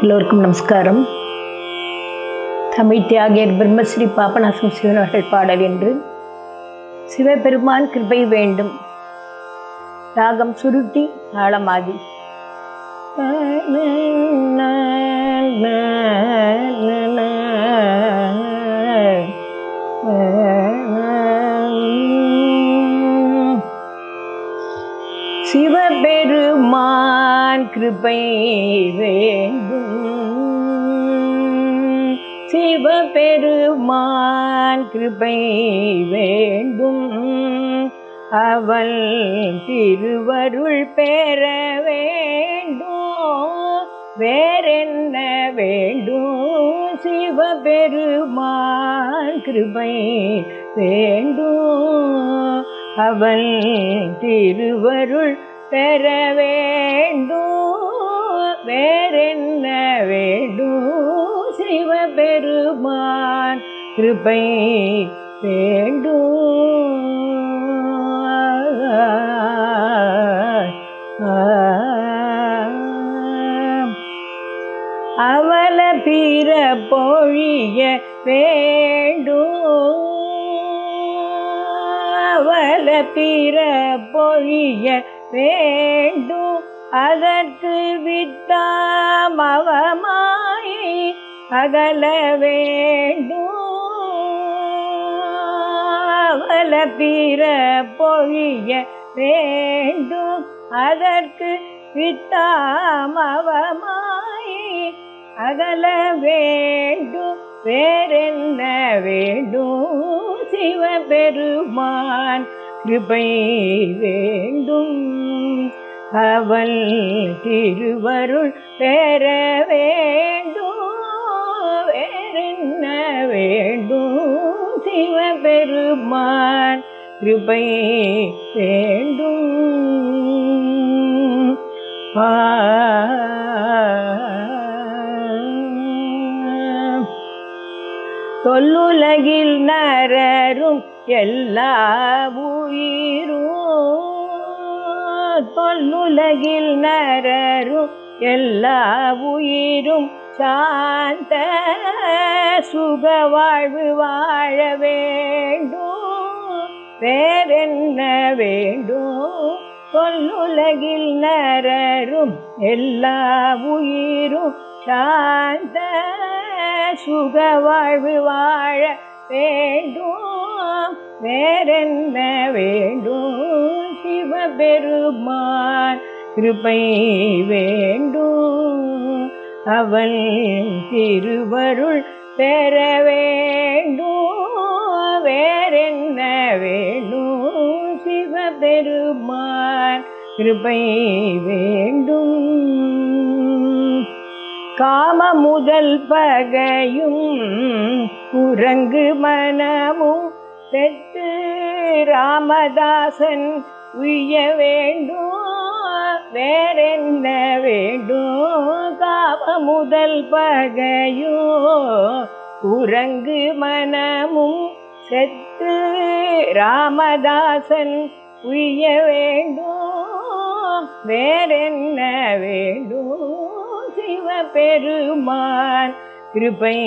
எல்லோருக்கும் நமஸ்காரம். தமிழ் தியாகியர் பிரம்மஸ்ரீ பாபநாசம் சிவன் அவர்கள் பாடல் என்று சிவபெருமான் கிருபை வேண்டும். ராகம் சுருட்டி, தாளமாதி. சிவபெருமான் கிருபை வேண்டும், சிவபெருமான் கிருபை வேண்டும், அவள் திருவருள் பெற வேண்டும், வேறென்ன வேண்டும். சிவபெருமான் கிருபை வேண்டும், அவள் திருவருள் பெற வேண்டும், வேறென்ன வேண்டும். சிவபெருமான் கிருபை வேண்டும். அவள பிற பொழிய வேண்டும், அவள பிற பொழிய வேண்டும், அதற்கு விட்டாம் அவமாயை அகல வேண்டும். அவள பிற பொழிய வேண்டும், அதற்கு விட்டாம் அவமாயை அகல வேண்டும், வேறென்ன வேண்டும். சிவபெருமான் கிருபை வேண்டும், அவள் திருவருள் பெற வேண்டும், வேறென்ன வேண்டும். சிவபெருமான் கிருபை வேண்டும். தொல்லுலகில் நரரும் எல்லா உயிரும், தொல்லுலகில் நரரும் எல்லா உயிரும் சாந்த சுக வாழ்வு வாழ வேண்டும், வேறென்ன வேண்டும். தொல்லுலகில் நரரும் எல்லா உயிரும் சாந்த சுக வாழ்வு வாழ வேண்டும், வேறென்ன வேண்டும். சிவபெருமான் கிருபை வேண்டும், அவள் திருவருள் பெற வேண்டும், வேறென்ன வேண்டும். சிவபெருமான் கிருபை வேண்டும். காம முதல் பகையும் குரங்கு மனமும் பெற்று ராமதாசன் உய்ய வேண்டும், வேறென்ன வேண்டும். காம முதல் பகையும் குரங்கு மனமும் செத்து ராமதாசன் உய்ய வேண்டும், வேறென்ன வேண்டும். சிவபெருமான் கிருபை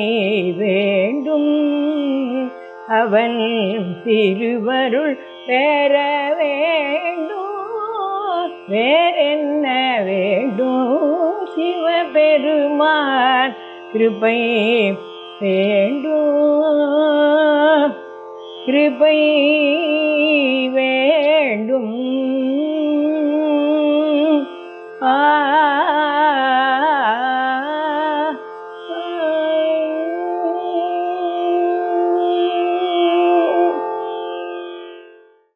வேண்டும், அவன் திருவருள் பெற வேண்டும், வேறென்ன வேண்டும். சிவபெருமான் கிருபை வேண்டும், கிருபை